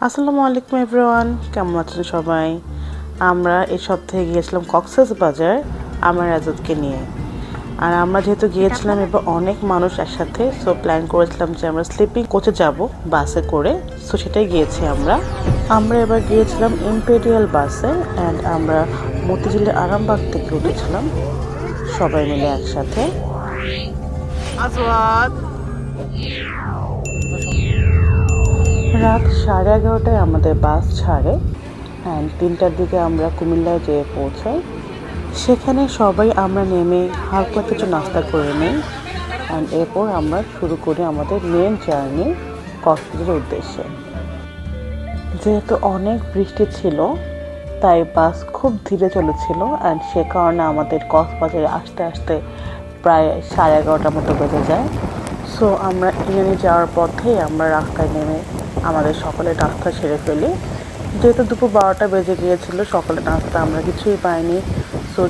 আসসালামু আলাইকুম এভরিওয়ান, কেমন আছেন সবাই? আমরা এই সপ্তাহে গিয়েছিলাম কক্সবাজার আমার আজাদকে নিয়ে। আর আমরা যেহেতু গিয়েছিলাম এবার অনেক মানুষ একসাথে, সো প্ল্যান করেছিলাম যে আমরা স্লিপিং কোচে যাব বাসে করে। সো সেটাই গিয়েছি আমরা এবার গিয়েছিলাম ইম্পেরিয়াল বাসে অ্যান্ড আমরা মতিঝিলের আরামবাগ থেকে উঠেছিলাম সবাই মিলে একসাথে। রাত 11:30টায় আমাদের বাস ছাড়ে অ্যান্ড 3টার দিকে আমরা কুমিল্লায় যেয়ে পৌঁছাই। সেখানে সবাই আমরা নেমে হালকা কিছু নাস্তা করে নিই অ্যান্ড এরপর আমরা শুরু করি আমাদের মেন জার্নি কক্সবাজারের উদ্দেশ্যে। যেহেতু অনেক বৃষ্টি ছিল তাই বাস খুব ধীরে চলেছিল অ্যান্ড সে কারণে আমাদের কক্সবাজারে আসতে আসতে প্রায় 11:30টার মতো বেজে যায়। সো আমরা ইরানি যাওয়ার পথেই আমরা রাস্তায় নেমে আমাদের সকালের নাস্তা সেরে ফেলি। যেহেতু দুপুর 12টা বেজে গিয়েছিল, সকালের নাস্তা আমরা কিছুই পাইনি। সো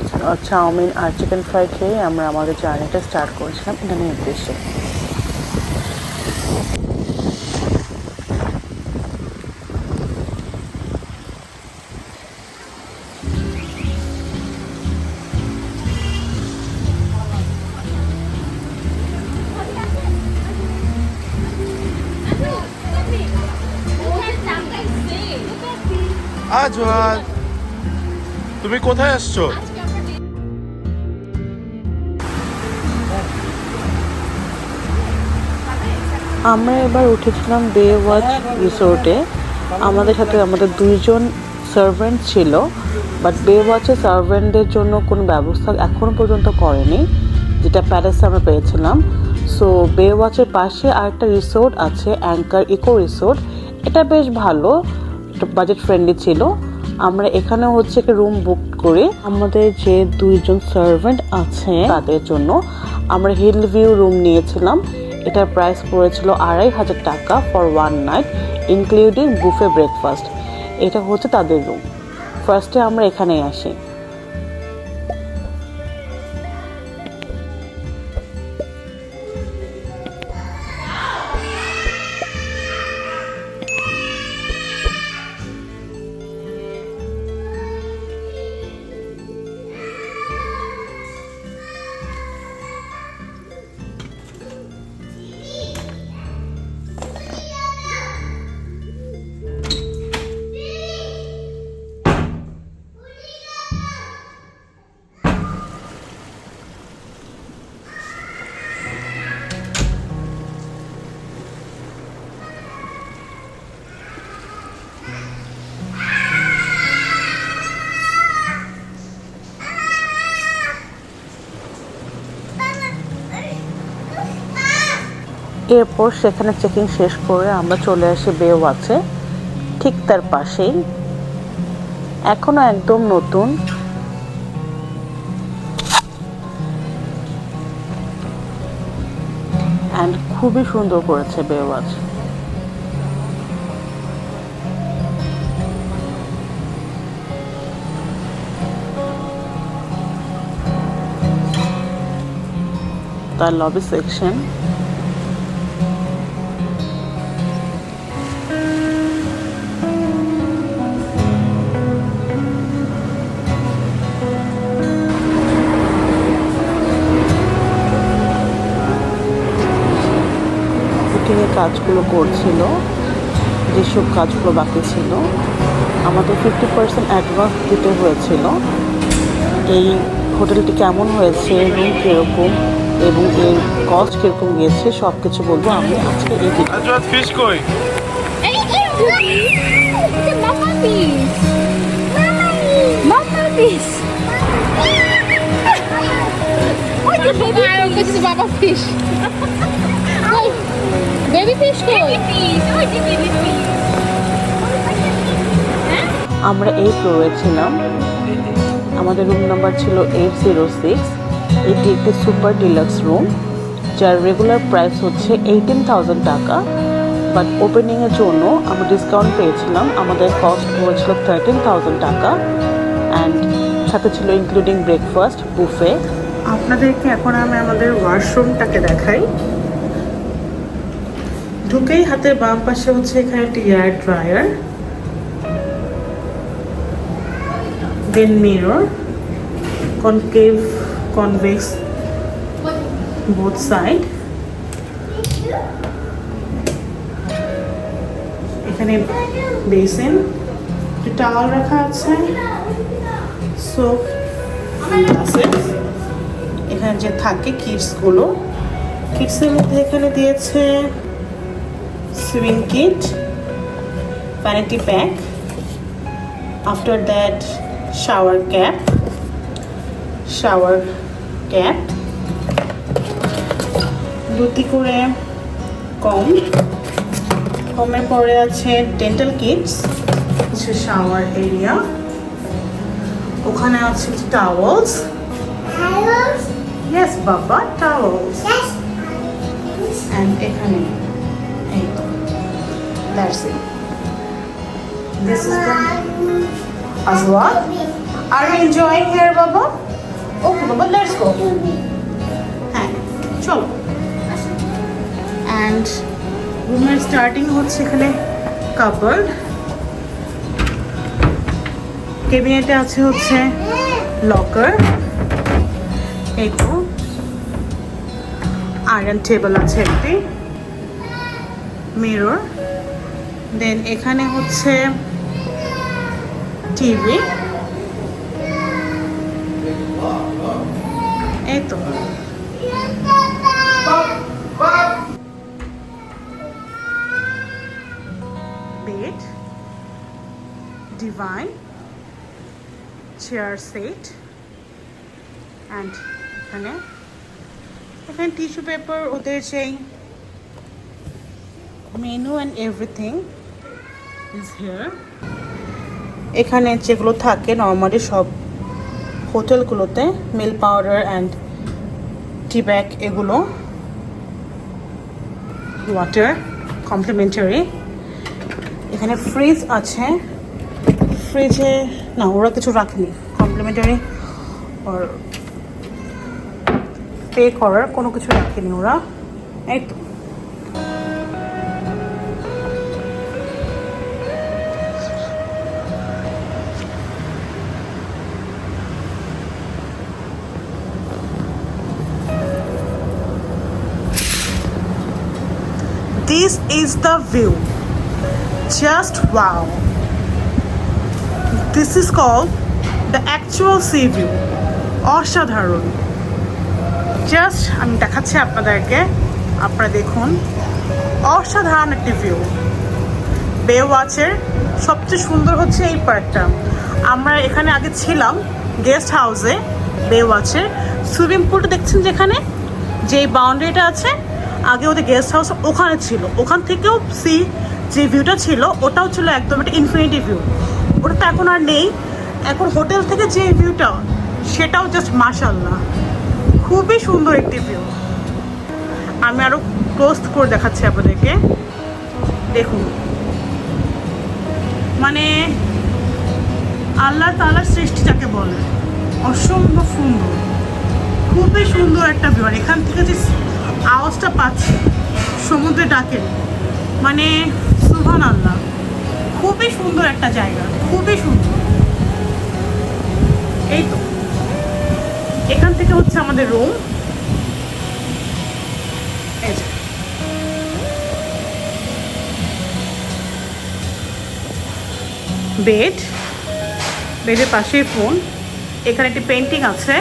চাউমিন আর চিকেন ফ্রাই খেয়ে আমরা আমাদের জার্নিটা স্টার্ট করেছিলাম ইরানির উদ্দেশ্যে। আজওয়াল, তুমি কোথায় আসছো? আমরা এবার উঠেছিলাম বে ওয়াচ রিসোর্টে। আমাদের সাথে আমাদের 2জন সার্ভেন্ট ছিল, বাট বে ওয়াচের সার্ভেন্টদের জন্য কোনো ব্যবস্থা এখনও পর্যন্ত করেনি, যেটা প্যালেসে আমরা পেয়েছিলাম। সো বে ওয়াচের পাশে আরেকটা রিসোর্ট আছে, অ্যাঙ্কার ইকো রিসোর্ট। এটা বেশ ভালো, বাজেট ফ্রেন্ডলি ছিল। আমরা এখানে একটা রুম বুক করে আমাদের যে 2জন সার্ভেন্ট আছে তাদের জন্য আমরা হিল ভিউ রুম নিয়েছিলাম। এটার প্রাইস পড়েছিল 2500 টাকা for 1 night including buffet breakfast. এটা হচ্ছে তাদের রুম। ফার্স্টে আমরা এখানেই আসি। এরপর সেখানে চেকিং শেষ করে আমরা চলে আসি বে ওয়াচে, ঠিক তার পাশেই। এখনো একদম নতুন। অ্যান্ড খুবই সুন্দর করেছে বে ওয়াচ। তার লবি সেকশন, কাজগুলো করছিল, যেসব কাজগুলো বাকি ছিল আমাদের 50% অ্যাডভান্স দিতে হয়েছিল। এই হোটেলটি কেমন হয়েছে, রুম কীরকম এবং এর কস্ট কীরকম গিয়েছে সব কিছু বলবো আমি আজকে এই ভিডিও। আজওয়াল, ফিশ কই? Baba fish. Baby fish koi? আমরা এই ফ্লোরে ছিলাম। আমাদের রুম নাম্বার ছিল 806। এটি একটি সুপার ডিলাক্স রুম, যার রেগুলার প্রাইস হচ্ছে 18,000 টাকা। বাট ওপেনিংয়ের জন্য আমরা ডিসকাউন্ট পেয়েছিলাম, আমাদের কস্ট পড়েছিল 13,000 টাকা অ্যান্ড সাথে ছিল ইনক্লুডিং ব্রেকফাস্ট বুফে। আপনাদেরকে এখন আমি আমাদের ওয়াশরুমটাকে দেখাই। ঢুকেই হাতের বাম পাশে হচ্ছে এখানে একটি air dryer, then mirror, concave convex both side. এখানে বেসিন, টাওয়াল রাখা আছে, সোপ, গ্লাসেস। এখানে যে থাকে কিডসগুলো, কিডসের মধ্যে এখানে দিয়েছে swing kit, vanity pack, after that shower cap, দুটি করে কমের পরে আছে ডেন্টাল কিটস, হচ্ছে শাওয়ার এরিয়া, ওখানে আছে towels. Yes, Baba, towels. Yes. And এখানে এই তো, that's it. This is the Azwa. Are you enjoying here, Baba? Okay, Baba, let's go. হ্যাঁ, চলো। And রুমের স্টার্টিং হচ্ছে এখানে কাপড়, ক্যাবিনেটে আছে হচ্ছে লকার, এই তো আয়রন টেবিল আছে একটি, মিরর, দেন এখানে হচ্ছে টিভি, এই তো bed, divan, chair set, and এখানে টিস্যু পেপার, ওদের সেই menu and everything is here. এখানে যেগুলো থাকে নর্মালি সব হোটেলগুলোতে, milk powder and tea bag, এগুলো ওয়াটার কমপ্লিমেন্টারি। এখানে ফ্রিজ আছে, ফ্রিজে না ওরা কিছু রাখেনি, কমপ্লিমেন্টারি আর পে করার কোনো কিছু রাখেনি ওরা, এই তো। This is the view. Just wow. This is called the actual sea view. অসাধারণ। জাস্ট আমি দেখাচ্ছি আপনাদেরকে, আপনারা দেখুন, অসাধারণ একটি ভিউ। বে ওয়াচের সবচেয়ে সুন্দর হচ্ছে এই পার্কটা। আমরা এখানে আগে ছিলাম গেস্ট হাউসে, বে ওয়াচের সুইমিং পুলটা দেখছেন যেখানে, যে বাউন্ডারিটা আছে, আগে ওদের গেস্ট হাউস ওখানে ছিল, ওখান থেকেও সি যে ভিউটা ছিল ওটাও ছিল একদম একটা ইনফিনিটি ভিউ। ওটা তো এখন আর নেই, এখন হোটেল থেকে যে ভিউটা সেটাও জাস্ট মাশাআল্লাহ, খুবই সুন্দর একটি ভিউ। আমি আরও ক্লোজ করে দেখাচ্ছি আপনাদেরকে, দেখুন, মানে আল্লাহ তাআলার সৃষ্টি যাকে বলে, অসম্ভব সুন্দর, খুবই সুন্দর একটা ভিউ। আর এখান থেকে যে আওয়াজটা পাচ্ছি সমুদ্রে ডাকের, মানে সুবহানাল্লাহ, খুবই সুন্দর একটা জায়গা, খুবই সুন্দর। এই তো এখান থেকে হচ্ছে আমাদের রুম, বেড, বেডের পাশেই ফোন, এখানে একটি পেন্টিং আছে।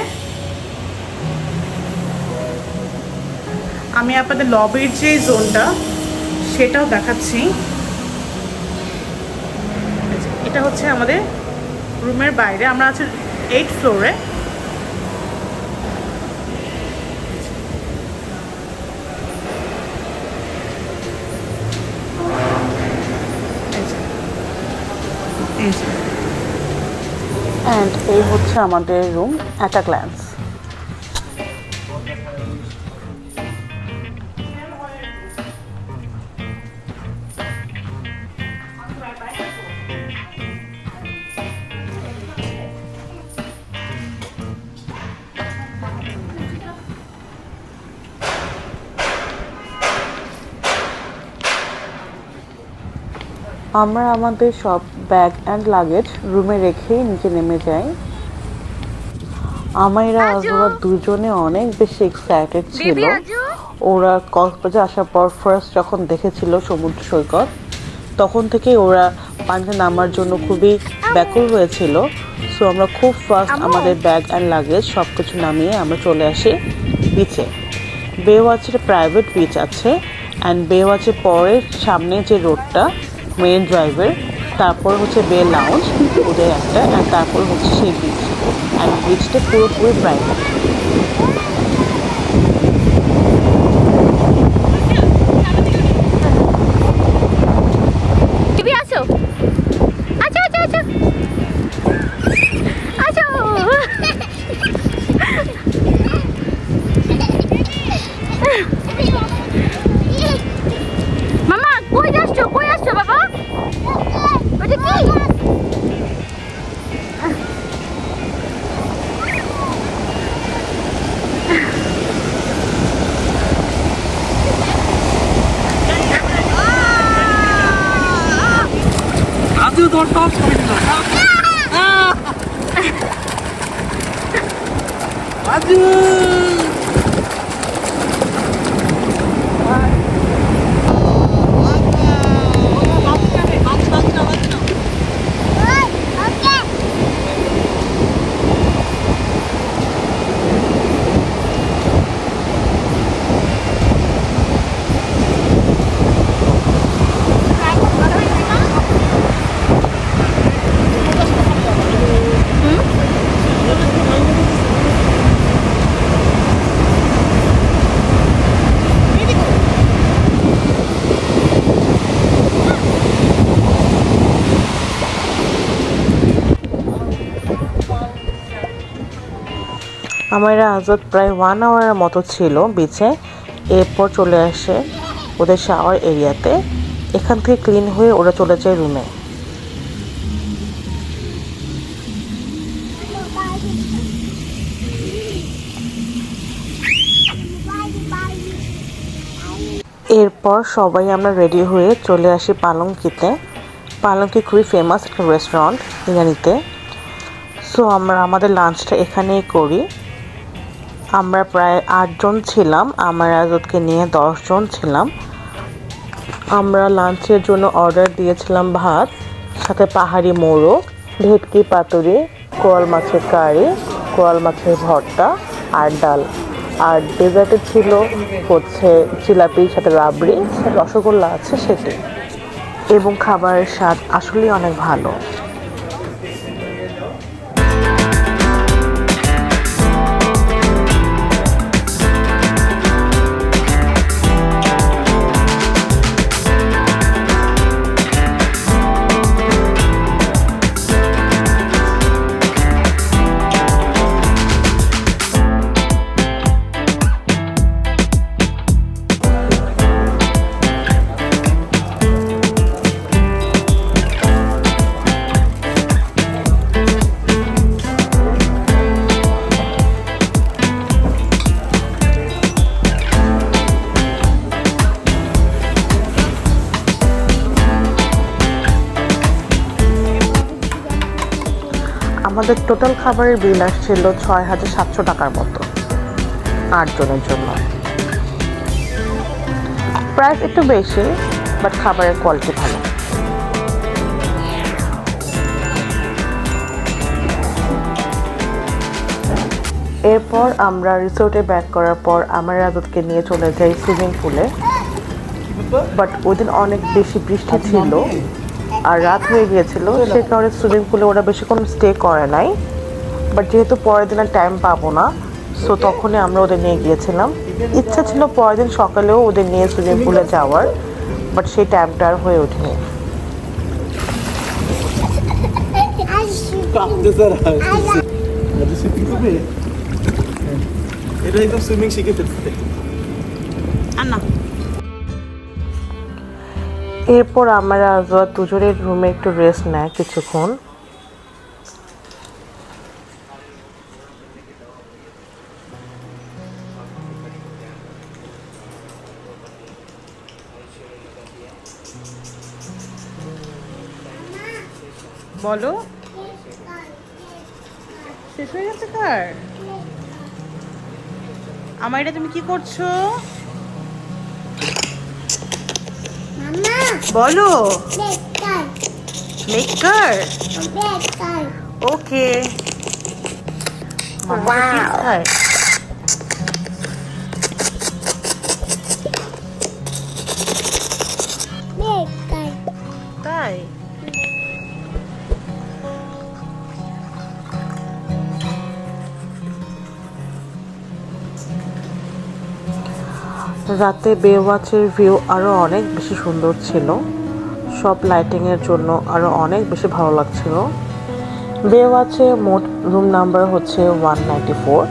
আমি আপনাদের লবির যে জোনটা সেটাও দেখাচ্ছি। এটা হচ্ছে আমাদের রুমের বাইরে, আমরা আছি 8th ফ্লোরে। অ্যান্ড এই হচ্ছে আমাদের রুম অ্যাট আ গ্ল্যান্স। আমরা আমাদের সব ব্যাগ অ্যান্ড লাগেজ রুমে রেখেই নিচে নেমে যাই। আমাইরা ওরা দুজনে অনেক বেশি এক্সাইটেড ছিল। ওরা কক্সবাজার আসার পর ফার্স্ট যখন দেখেছিল সমুদ্র সৈকত, তখন থেকে ওরা পানিতে নামার জন্য খুবই ব্যাকুল হয়েছিল। সো আমরা খুব ফাস্ট আমাদের ব্যাগ অ্যান্ড লাগেজ সব কিছু নামিয়ে আমরা চলে আসি বিচে। বে ওয়াচের প্রাইভেট বিচ আছে অ্যান্ড বে ওয়াচের পরে সামনে যে রোডটা মেরিন ড্রাইভের, তারপর হচ্ছে বে লাউঞ্জ ওদের একটা, অ্যান্ড তারপর হচ্ছে সেই বিচ, অ্যান্ড বিচটা পুরোপুরি প্রাইভেট। মামা কই যাচ্ছ বাবা? ওটা কি? 아주 돌떡 소리입니다. 아주 আমারা আজাদ প্রায় 1 আওয়ারের মতো ছিল বিচে। এরপর চলে আসে ওদের শাওয়ার এরিয়াতে। এখান থেকে ক্লিন হয়ে ওরা চলে যায় রুমে। এরপর সবাই আমরা রেডি হয়ে চলে আসি পালঙ্কিতে। পালঙ্কি খুবই ফেমাস একটা রেস্টুরেন্ট ইরানিতে। সো আমরা আমাদের লাঞ্চটা এখানেই করি। আমরা প্রায় 8 জন ছিলাম, আমার আজাদকে নিয়ে 10 জন ছিলাম। আমরা লাঞ্চের জন্য অর্ডার দিয়েছিলাম ভাত, সাথে পাহাড়ি মোরগ, ভেটকি পাতুরি, কোরাল মাছের কারি, কোরাল মাছের ভর্তা আর ডাল। আর ডেজার্টে ছিল হচ্ছে জিলাপির সাথে রাবড়ি, রসগোল্লা আছে সেটি। এবং খাবারের স্বাদ আসলেই অনেক ভালো। আমাদের টোটাল খাবারের বিল আসছিল ৬,৭০০ টাকার মতো ৮ জনের জন্য। প্রাইস একটু বেশি, বাট খাবারের কোয়ালিটি ভালো। এরপর আমরা রিসোর্টে ব্যাক করার পর আমার আজাদকে নিয়ে চলে যাই সুইমিং পুলে। বাট ওই দিন অনেক বেশি বৃষ্টি ছিল আর রাত হয়ে গিয়েছিল, সে কারণে সুইমিং পুলে ওরা বেশিক্ষণ স্টে করে নাই। বাট যেহেতু পরের দিন আর টাইম পাবো না, সো তখনই আমরা ওদের নিয়ে গিয়েছিলাম। ইচ্ছা ছিল পরের দিন সকালেও ওদের নিয়ে সুইমিং পুলে যাওয়ার, বাট সেই টাইমটা আর হয়ে ওঠেনি। এটা একদম সুইমিং শিখে ফেলতে। এরপর আমরা দুজনের রুমে একটু রেস্ট নেয় কিছুক্ষণ। বলো, শেষ হয়ে গেছে কার? আমার এটা তুমি কি করছো? বলো। মেকার। ওকে। মামা চিপস খায়। তাই? রাতে বেওয়াচের ভিউ আরো অনেক বেশি সুন্দর ছিল। সব লাইটিং এর জন্য আরো অনেক বেশি ভালো লাগছিল। বেওয়াচে মোট রুম নাম্বার হচ্ছে 194,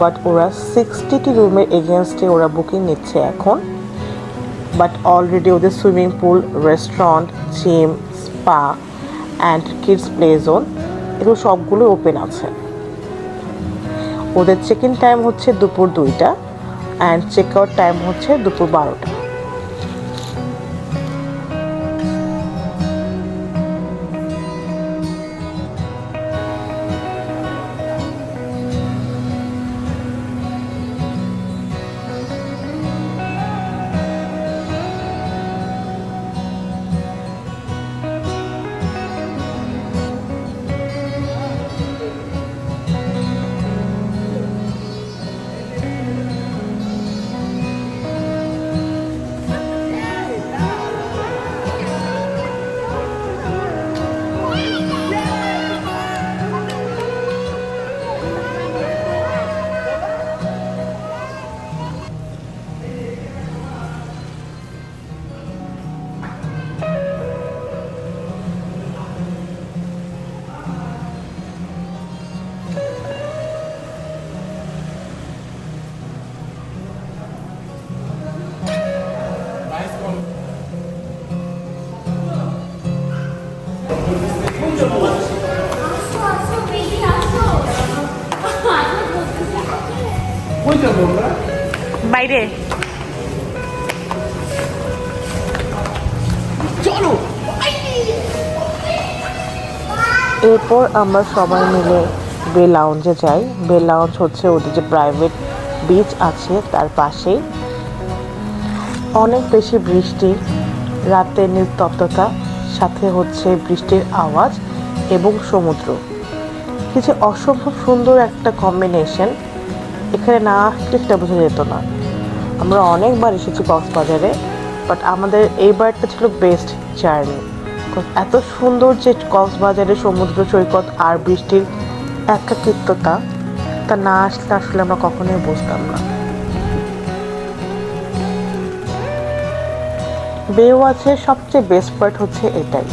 বাট ওরা 60টি রুমের এগেনস্টে ওরা বুকিং নিচ্ছে এখন। বাট অলরেডি ওদের swimming pool, restaurant, gym, spa and kids play zone এগুলো সবগুলো ওপেন আছে। ওদের চেক ইন টাইম হচ্ছে দুপুর 2টা অ্যান্ড চেক আউট টাইম হচ্ছে দুপুর 12টা। বাইরে এরপর আমরা সবাই মিলে বে লাউঞ্জে যাই। বে লাউঞ্জ হচ্ছে ওদের যে প্রাইভেট বিচ আছে তার পাশেই। অনেক বেশি বৃষ্টি, রাতের নিস্তব্ধতা, সাথে হচ্ছে বৃষ্টির আওয়াজ এবং সমুদ্র, কি যে অসম্ভব সুন্দর একটা কম্বিনেশন। এখানে না আসলে সেটা বোঝা যেত না। আমরা অনেকবার এসেছি কক্সবাজারে, বাট আমাদের এইবারটা ছিল বেস্ট জার্নি। এত সুন্দর যে কক্সবাজারের সমুদ্র সৈকত আর বৃষ্টির একাকিত্বতা, তা না আসলে আসলে আমরা কখনোই বুঝতাম না। বেওয়াচের সবচেয়ে বেস্ট পার্ট হচ্ছে এটাই,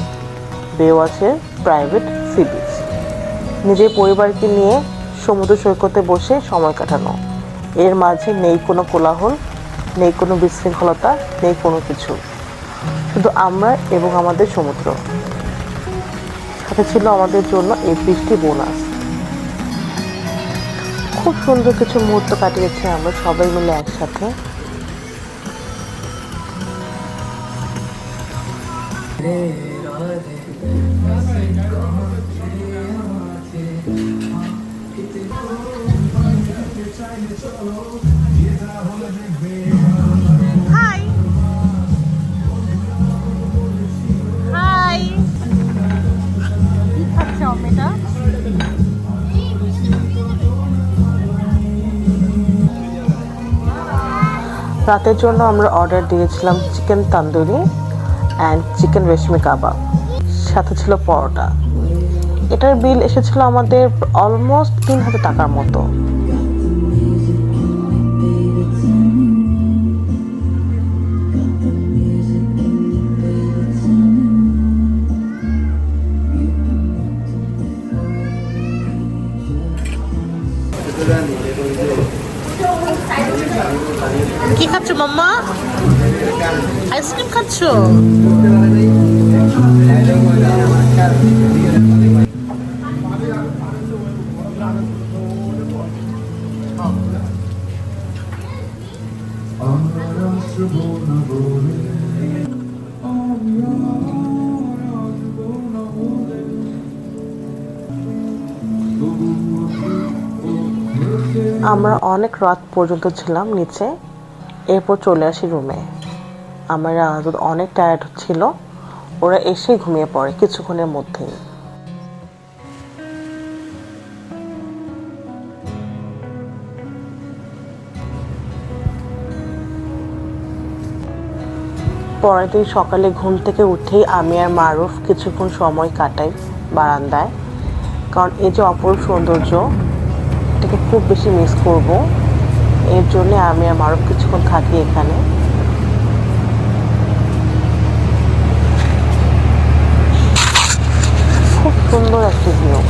বেওয়াচের প্রাইভেট সি বিচ। নিজের পরিবারকে নিয়ে সমুদ্র সৈকতে বসে সময় কাটানো, এর মাঝে নেই কোনো কোলাহল, নেই কোনো বিশৃঙ্খলতা, নেই কোনো কিছু, শুধু আমরা এবং আমাদের সমুদ্র। সাথে ছিল আমাদের জন্য এই বৃষ্টি বোনাস। খুব সুন্দর কিছু মুহূর্ত কাটিয়েছি আমরা সবাই মিলে একসাথে। হাই হাই, কি খাচ্ছ মেয়েটা? রাতের জন্য আমরা অর্ডার দিয়েছিলাম চিকেন তান্দুরি অ্যান্ড চিকেন রেশমি কাবাব, সাথে ছিল পরোটা। এটার বিল এসেছিল আমাদের অলমোস্ট 3000 টাকার মতো। কি খাচ্ছ মাম্মা? আইসক্রিম খাচ্ছ? আমরা অনেক রাত পর্যন্ত ছিলাম নিচে, এরপর চলে আসি রুমে। আমার আদত অনেক টায়ার্ড ছিল, ওরা এসেই ঘুমিয়ে পড়ে কিছুক্ষণের মধ্যেই। পরের দিন সকালে ঘুম থেকে উঠেই আমি আর মারুফ কিছুক্ষণ সময় কাটাই বারান্দায়, কারণ এই যে অপরূপ সৌন্দর্য, এটাকে খুব বেশি মিস করব। এর জন্য আমি আর মারুফ কিছুক্ষণ থাকি এখানে। খুব সুন্দর একটি ভিউ।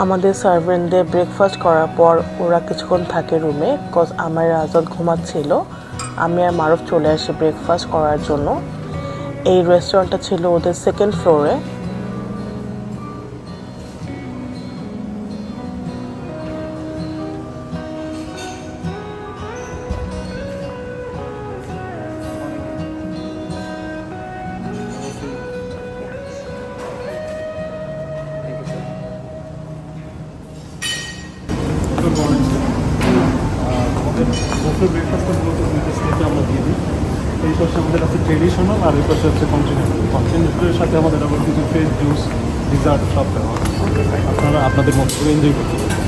আমাদের সার্ভেন্টদের ব্রেকফাস্ট করার পর ওরা কিছুক্ষণ থাকে রুমে, বিকজ আমার আজাদ ঘুমাচ্ছিল। আমি আর মারুফ চলে আসি ব্রেকফাস্ট করার জন্য। এই রেস্টুরেন্টটা ছিল ওদের সেকেন্ড ফ্লোরে। আমাদের বুফে ব্রেকফাস্টটা মূলত দুইটা স্টেজে আমরা দিয়ে দিই। এই পাশে আমাদের আছে ট্রেডিশনাল, আর এই পাশে হচ্ছে কন্টিনেন্টাল। কন্টিনেন্টালের সাথে আমাদের আবার কিছু ফ্রেশ জুস, ডিজার্ট সব দেওয়া হয়। আপনারা আপনাদের মতো করে এনজয় করতে পারেন।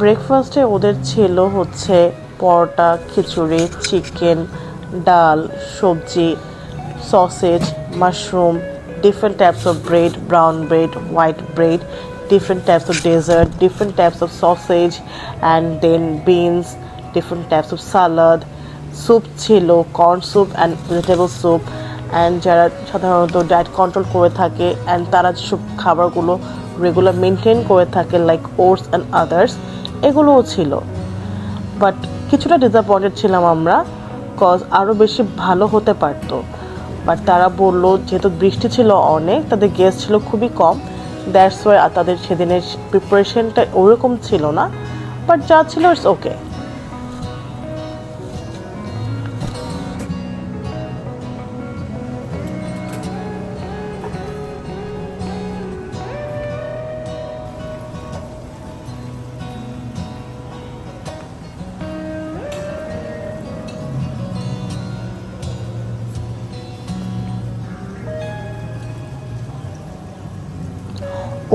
ব্রেকফাস্টে ওদের ছিল হচ্ছে পরোটা, খিচুড়ি, চিকেন, ডাল, সবজি, sausage, mushroom, different types of bread, brown bread, white bread, different types of dessert, different types of sausage, and then beans, different types of salad, soup ছিল, corn soup and vegetable soup, and যারা সাধারণত diet control করে থাকে and তারা যেসব খাবারগুলো regular maintain করে থাকে লাইক ওটস অ্যান্ড আদার্স, এগুলোও ছিল। বাট কিছুটা ডিসঅ্যাপয়েন্টেড ছিলাম আমরা, কজ আরও বেশি ভালো হতে পারতো। বাট তারা বললো যেহেতু বৃষ্টি ছিল অনেক, তাদের গেস্ট ছিল খুবই কম, দ্যাটস ওয়াই তাদের সেদিনের প্রিপারেশনটা ওরকম ছিল না। বাট যা ছিল ইটস ওকে।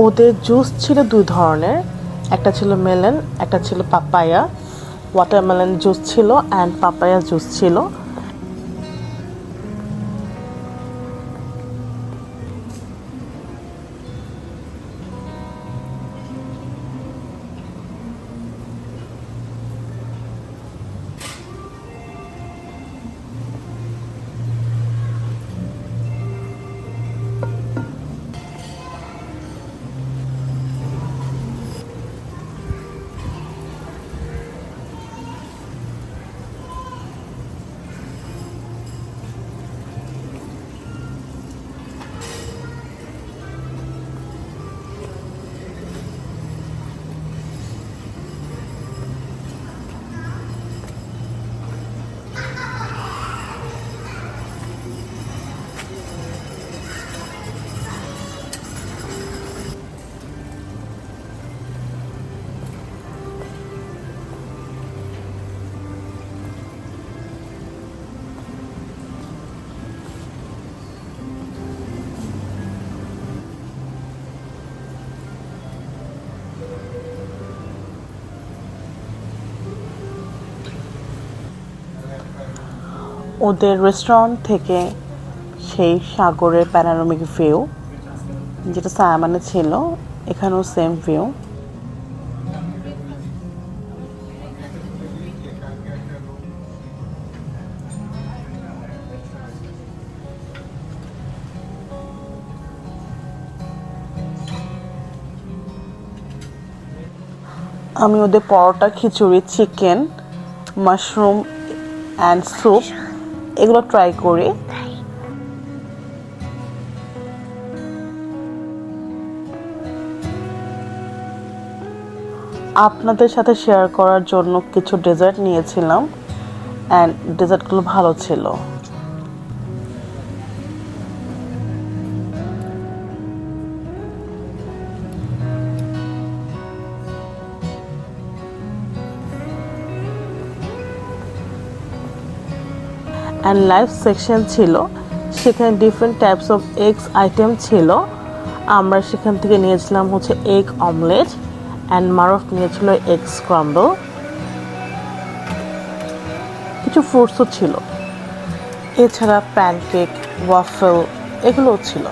ওদের জুস ছিল দুই ধরনের, একটা ছিল মেলন, একটা ছিল পাপায়া। ওয়াটারমেলন জুস ছিল অ্যান্ড পাপায়া জুস ছিল। ওদের রেস্টুরেন্ট থেকে সেই সাগরের প্যানোরামিক ভিউ, যেটা সায়ামানে ছিল, এখানেও সেম ভিউ। আমি ওদের পরোটা, খিচুড়ি, চিকেন, মাশরুম অ্যান্ড স্যুপ এগুলো ট্রাই করি। আপনাদের সাথে শেয়ার করার জন্য কিছু ডেজার্ট নিয়েছিলাম অ্যান্ড ডেজার্টগুলো ভালো ছিল। অ্যান্ড লাইভ সেকশন ছিল, সেখানে different types of eggs item ছিল। আমরা সেখান থেকে নিয়েছিলাম হচ্ছে এগ অমলেট অ্যান্ড মারুফ নিয়েছিল এগ স্ক্রাম্বল। কিছু ফ্রুটসও ছিল, এছাড়া প্যানকেক, ওয়াফেল এগুলোও ছিল,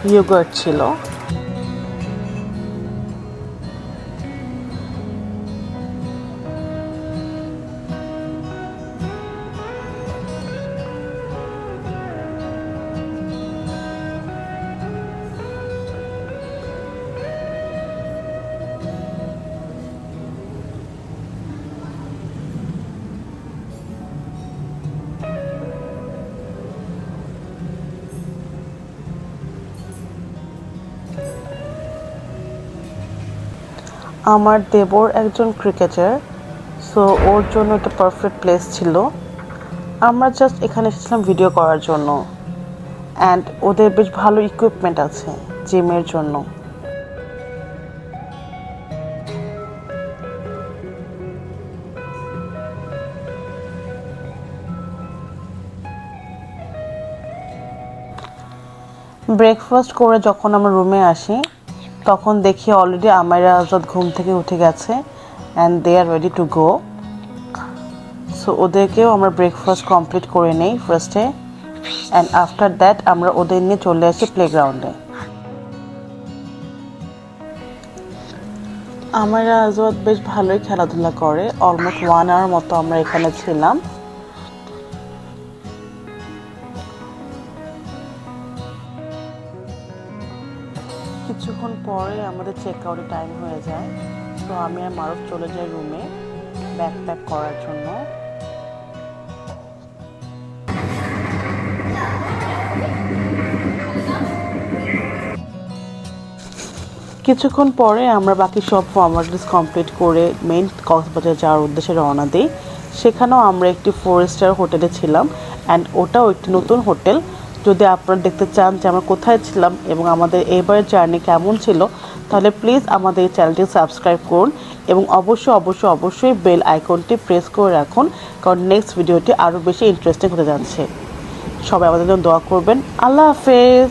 ইয়োগার্ট ছিল। আমার দেবর একজন ক্রিকেটার, সো ওর জন্য একটা পারফেক্ট প্লেস ছিল। আমরা জাস্ট এখানে এসেছিলাম ভিডিও করার জন্য অ্যান্ড ওদের বেশ ভালো ইকুইপমেন্ট আছে জিমের জন্য। ব্রেকফাস্ট করে যখন আমরা রুমে আসি তখন দেখি অলরেডি আমেরা আজাদ ঘুম থেকে উঠে গেছে and they are ready to go. So ওদেরকেও আমরা ব্রেকফাস্ট কমপ্লিট করে নেই ফার্স্টে অ্যান্ড আফটার দ্যাট আমরা ওদের নিয়ে চলে আসি প্লেগ্রাউন্ডে। আমেরা আজাদ বেশ ভালোই খেলাধুলা করে, অলমোস্ট 1 আওয়ার মতো আমরা এখানে ছিলাম। কিছুক্ষণ পরে আমাদের চেক আউটের টাইম হয়ে যায়, তো আমি আর মারুফ চলে যাই রুমে ব্যাগ প্যাক করার জন্য। কিছুক্ষণ পরে আমরা বাকি সব ফর্মালিটিস কমপ্লিট করে মেইন কক্সবাজার যাওয়ার উদ্দেশ্যে রওনা দিই। সেখানেও আমরা একটি 4 স্টার হোটেলে ছিলাম অ্যান্ড ওটাও একটি নতুন হোটেল। যদি আপনারা দেখতে চান যে আমরা কোথায় ছিলাম এবং আমাদের এবারের জার্নি কেমন ছিল, তাহলে প্লিজ আমাদের এই চ্যানেলটি সাবস্ক্রাইব করুন এবং অবশ্যই বেল আইকনটি প্রেস করে রাখুন, কারণ নেক্সট ভিডিওটি আরও বেশি ইন্টারেস্টিং হতে যাচ্ছে। সবাই আমাদের জন্য দোয়া করবেন। আল্লাহ হাফেজ।